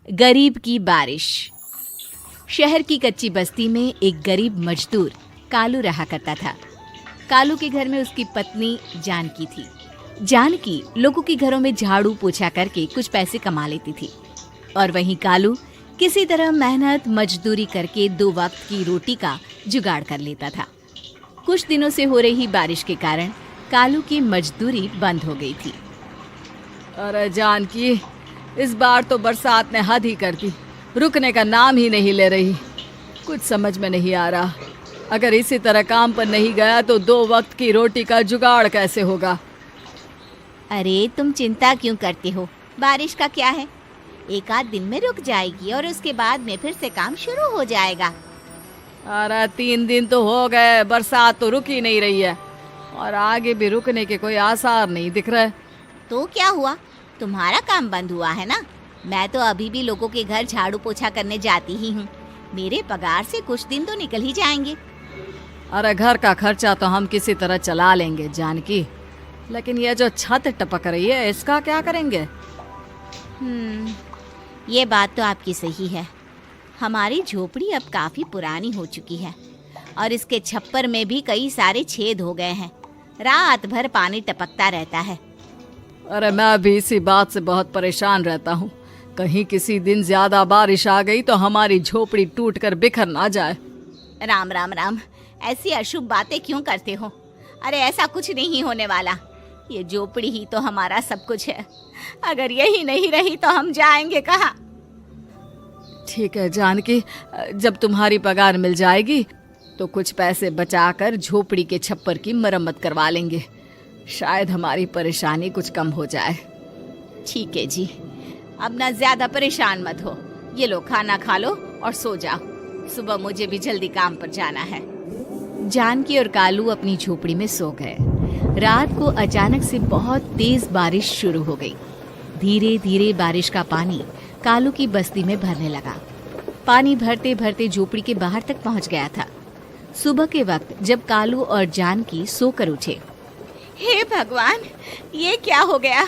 गरीब की बारिश। शहर की कच्ची बस्ती में एक गरीब मजदूर कालू रहा करता था। कालू के घर में उसकी पत्नी जानकी थी। जानकी लोगों के घरों में झाड़ू पोछा करके कुछ पैसे कमा लेती थी और वहीं कालू किसी तरह मेहनत मजदूरी करके 2 वक्त की रोटी का जुगाड़ कर लेता था। कुछ दिनों से हो रही बारिश के कारण कालू की मजदूरी बंद हो गई थी। अरे जानकी, इस बार तो बरसात ने हद ही कर दी, रुकने का नाम ही नहीं ले रही। कुछ समझ में नहीं आ रहा, अगर इसी तरह काम पर नहीं गया तो 2 वक्त की रोटी का जुगाड़ कैसे होगा। अरे तुम चिंता क्यों करते हो, बारिश का क्या है, 1 आध दिन में रुक जाएगी और उसके बाद में फिर से काम शुरू हो जाएगा। अरे 3 दिन तो हो गए, बरसात तो रुक ही नहीं रही है और आगे भी रुकने के कोई आसार नहीं दिख रहे। तो क्या हुआ, तुम्हारा काम बंद हुआ है ना? मैं तो अभी भी लोगों के घर झाड़ू पोछा करने जाती ही हूँ। मेरे पगार से कुछ दिन तो निकल ही जाएंगे। अरे घर का खर्चा तो हम किसी तरह चला लेंगे जानकी, लेकिन ये जो छत टपक रही है इसका क्या करेंगे? ये बात तो आपकी सही है। हमारी झोपड़ी अब काफी पुरानी हो चुकी है और इसके छप्पर में भी कई सारे छेद हो गए हैं। रात भर पानी टपकता रहता है। अरे मैं भी इसी बात से बहुत परेशान रहता हूँ। कहीं किसी दिन ज्यादा बारिश आ गई तो हमारी झोपड़ी टूटकर बिखर ना जाए। राम राम राम, ऐसी अशुभ बातें क्यों करते हो? अरे ऐसा कुछ नहीं होने वाला। ये झोपड़ी ही तो हमारा सब कुछ है। अगर यही नहीं रही तो हम जाएंगे कहाँ? ठीक है जानकी, जब तुम्हारी पगार मिल जाएगी तो कुछ पैसे बचाकर झोपड़ी के छप्पर की मरम्मत करवा लेंगे। शायद हमारी परेशानी कुछ कम हो जाए। ठीक है जी, अब ना ज्यादा परेशान मत हो। ये लो, खाना खा लो और सो जाओ। सुबह मुझे भी जल्दी काम पर जाना है। जानकी और कालू अपनी झोपड़ी में सो गए। रात को अचानक से बहुत तेज बारिश शुरू हो गई। धीरे धीरे बारिश का पानी कालू की बस्ती में भरने लगा। पानी भरते भरते झोपड़ी के बाहर तक पहुंच गया था। सुबह के वक्त जब कालू और जानकी सोकर उठे, हे भगवान, ये क्या हो गया?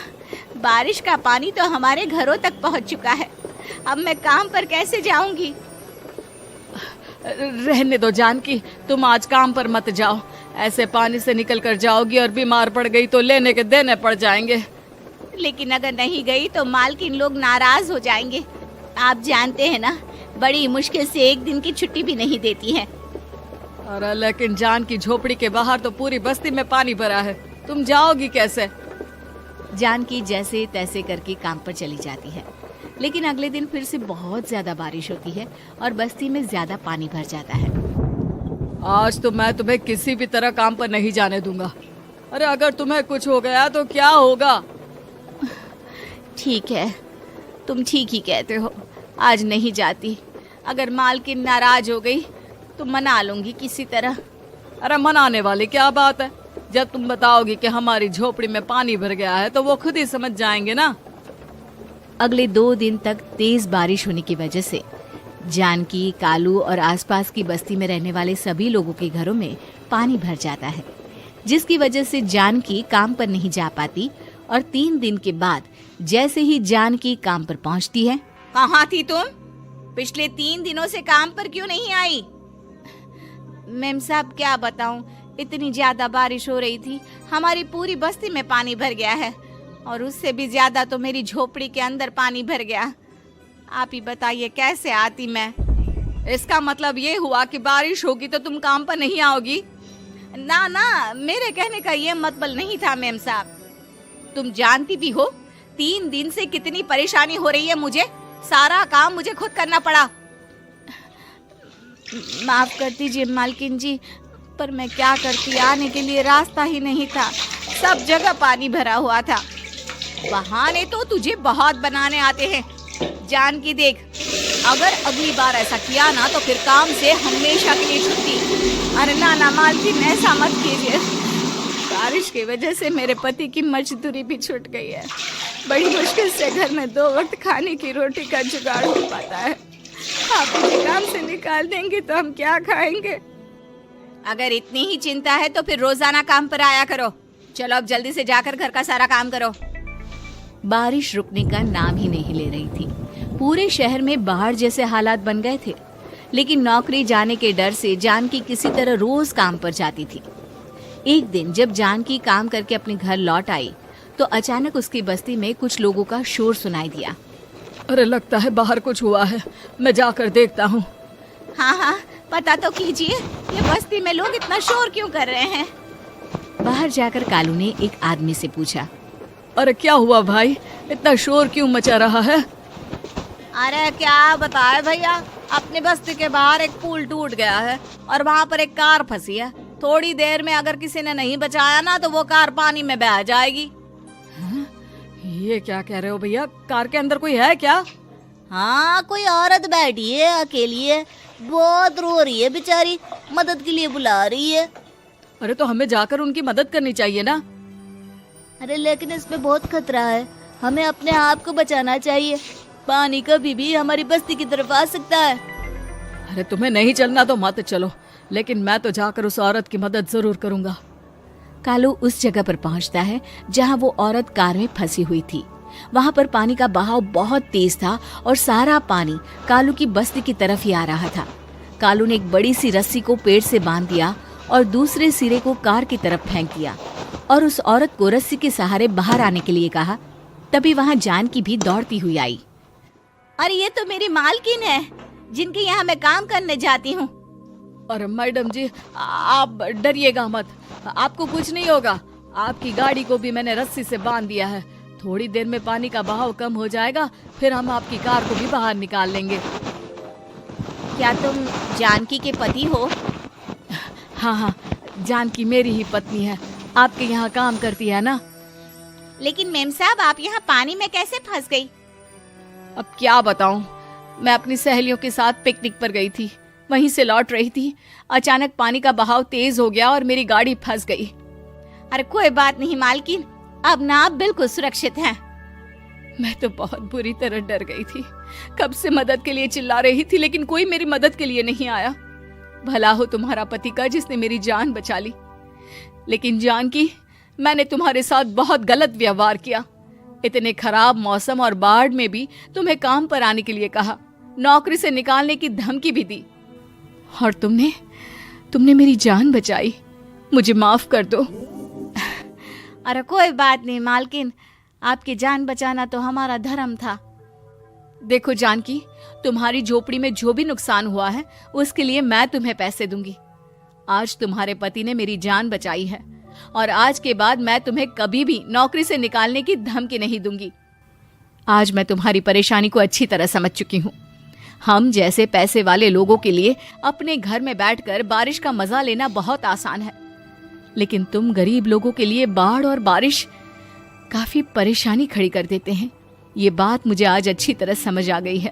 बारिश का पानी तो हमारे घरों तक पहुंच चुका है। अब मैं काम पर कैसे जाऊंगी? रहने दो जानकी, तुम आज काम पर मत जाओ। ऐसे पानी से निकल कर जाओगी और बीमार पड़ गई तो लेने के देने पड़ जाएंगे। लेकिन अगर नहीं गई तो मालकिन लोग नाराज हो जाएंगे। आप जानते हैं ना, बड़ी मुश्किल से 1 दिन की छुट्टी भी नहीं देती है। अरे लेकिन जानकी, झोपड़ी के बाहर तो पूरी बस्ती में पानी भरा है, तुम जाओगी कैसे? जानकी जैसे तैसे करके काम पर चली जाती है, लेकिन अगले दिन फिर से बहुत ज्यादा बारिश होती है और बस्ती में ज्यादा पानी भर जाता है। आज तो मैं तुम्हें किसी भी तरह काम पर नहीं जाने दूंगा। अरे अगर तुम्हें कुछ हो गया तो क्या होगा? ठीक है, तुम ठीक ही कहते हो, आज नहीं जाती। अगर मालकिन नाराज हो गई तो मना लूंगी किसी तरह। अरे मनाने वाली क्या बात है? जब तुम बताओगी कि हमारी झोपड़ी में पानी भर गया है तो वो खुद ही समझ जाएंगे ना। अगले 2 दिन तक तेज बारिश होने की वजह से जानकी, कालू और आसपास की बस्ती में रहने वाले सभी लोगों के घरों में पानी भर जाता है, जिसकी वजह से जानकी काम पर नहीं जा पाती। और 3 दिन के बाद जैसे ही जानकी काम पर पहुंचती है, कहाँ थी तुम? पिछले 3 दिनों से काम पर क्यों नहीं आई? मैम साहब, क्या बताऊं, इतनी ज्यादा बारिश हो रही थी, हमारी पूरी बस्ती में पानी भर गया है और उससे भी ज्यादा तो मेरी झोपड़ी के अंदर पानी भर गया। आप ही बताइए कैसे आती मैं? इसका मतलब ये हुआ कि बारिश होगी तो तुम काम पर नहीं आओगी? ना ना, मेरे कहने का ये मतलब नहीं था मैम साहब। तुम जानती भी हो 3 दिन से कितनी परेशानी हो रही है मुझे। सारा काम मुझे खुद करना पड़ा। माफ कर दीजिए मालकिन जी, पर मैं क्या करती, आने के लिए रास्ता ही नहीं था, सब जगह पानी भरा हुआ था। बहाने तो तुझे बहुत बनाने आते हैं। जानकी देख, अगर अगली बार ऐसा किया ना तो फिर काम से हमेशा के लिए छुट्टी। अरे ना ना मालकिन, ऐसा मत कीजिए। बारिश की वजह से मेरे पति की मजदूरी भी छूट गई है। बड़ी मुश्किल से घर में 2 वक्त खाने की रोटी का जुगाड़ हो पाता है। आप मुझे काम से निकाल देंगे तो हम क्या खाएंगे? अगर इतनी ही चिंता है तो फिर रोजाना काम पर आया करो। चलो अब जल्दी से जाकर घर का सारा काम करो। बारिश रुकने का नाम ही नहीं ले रही थी। पूरे शहर में बाढ़ जैसे हालात बन गए थे, लेकिन नौकरी जाने के डर से जानकी किसी तरह रोज काम पर जाती थी। एक दिन जब जानकी काम करके अपने घर लौट आई तो अचानक उसकी बस्ती में कुछ लोगों का शोर सुनाई दिया। अरे लगता है बाहर कुछ हुआ है, मैं जाकर देखता हूँ। हाँ हाँ, पता तो कीजिए, ये बस्ती में लोग इतना शोर क्यों कर रहे हैं। बाहर जाकर कालू ने एक आदमी से पूछा, अरे क्या हुआ भाई, इतना शोर क्यों मचा रहा है? अरे क्या बताए भैया, अपने बस्ती के बाहर एक पुल टूट गया है और वहाँ पर एक कार फंसी है। थोड़ी देर में अगर किसी ने नहीं बचाया ना तो वो कार पानी में बह जाएगी। ये क्या कह रहे हो भैया, कार के अंदर कोई है क्या? हाँ, कोई औरत बैठी है, अकेली है, बहुत रो रही है बेचारी, मदद के लिए बुला रही है। अरे तो हमें जाकर उनकी मदद करनी चाहिए ना। अरे लेकिन इसमें बहुत खतरा है, हमें अपने आप को बचाना चाहिए। पानी कभी भी हमारी बस्ती की तरफ आ सकता है। अरे तुम्हें नहीं चलना तो मत चलो, लेकिन मैं तो जाकर उस औरत की मदद जरूर करूंगा। कालू उस जगह पर पहुंचता है जहां वो औरत कार में फंसी हुई थी। वहां पर पानी का बहाव बहुत तेज था और सारा पानी कालू की बस्ती की तरफ ही आ रहा था। कालू ने एक बड़ी सी रस्सी को पेड़ से बांध दिया और दूसरे सिरे को कार की तरफ फेंक दिया और उस औरत को रस्सी के सहारे बाहर आने के लिए कहा। तभी वहां जानकी भी दौड़ती हुई आई। अरे ये तो मेरी मालकिन है, जिनके यहाँ मैं काम करने जाती हूँ। अरे मैडम जी, आप डरिएगा मत, आपको कुछ नहीं होगा। आपकी गाड़ी को भी मैंने रस्सी से बांध दिया है। थोड़ी देर में पानी का बहाव कम हो जाएगा, फिर हम आपकी कार को भी बाहर निकाल लेंगे। क्या तुम जानकी के पति हो? हाँ हाँ, जानकी मेरी ही पत्नी है, आपके यहाँ काम करती है ना। लेकिन मेम साहब, आप यहाँ पानी में कैसे फंस गई? अब क्या बताऊं, मैं अपनी सहेलियों के साथ पिकनिक पर गई थी, वहीं से लौट रही थी। अचानक पानी का बहाव तेज हो गया और मेरी गाड़ी फंस गई। अरे कोई बात नहीं मालकिन, अब ना आप बिल्कुल सुरक्षित हैं। मैं तो बहुत बुरी तरह डर गई थी, कब से मदद के लिए चिल्ला रही थी, लेकिन कोई मेरी मदद के लिए नहीं आया। भला हो तुम्हारा पति का जिसने मेरी जान बचा ली। लेकिन जानकी, मैंने तुम्हारे साथ बहुत गलत व्यवहार किया। इतने खराब मौसम और बाढ़ में भी तुम्हें काम पर आने के लिए कहा, नौकरी से निकालने की धमकी भी दी, और तुमने मेरी जान बचाई। मुझे माफ कर दो। अरे कोई बात नहीं मालकिन, आपकी जान बचाना तो हमारा धर्म था। देखो जानकी, तुम्हारी झोपड़ी में जो भी नुकसान हुआ है उसके लिए मैं तुम्हें पैसे दूंगी। आज तुम्हारे पति ने मेरी जान बचाई है और आज के बाद मैं तुम्हें कभी भी नौकरी से निकालने की धमकी नहीं दूंगी। आज मैं तुम्हारी परेशानी को अच्छी तरह समझ चुकी हूँ। हम जैसे पैसे वाले लोगों के लिए अपने घर में बैठकर बारिश का मजा लेना बहुत आसान है, लेकिन तुम गरीब लोगों के लिए बाढ़ और बारिश काफी परेशानी खड़ी कर देते हैं। ये बात मुझे आज अच्छी तरह समझ आ गई है।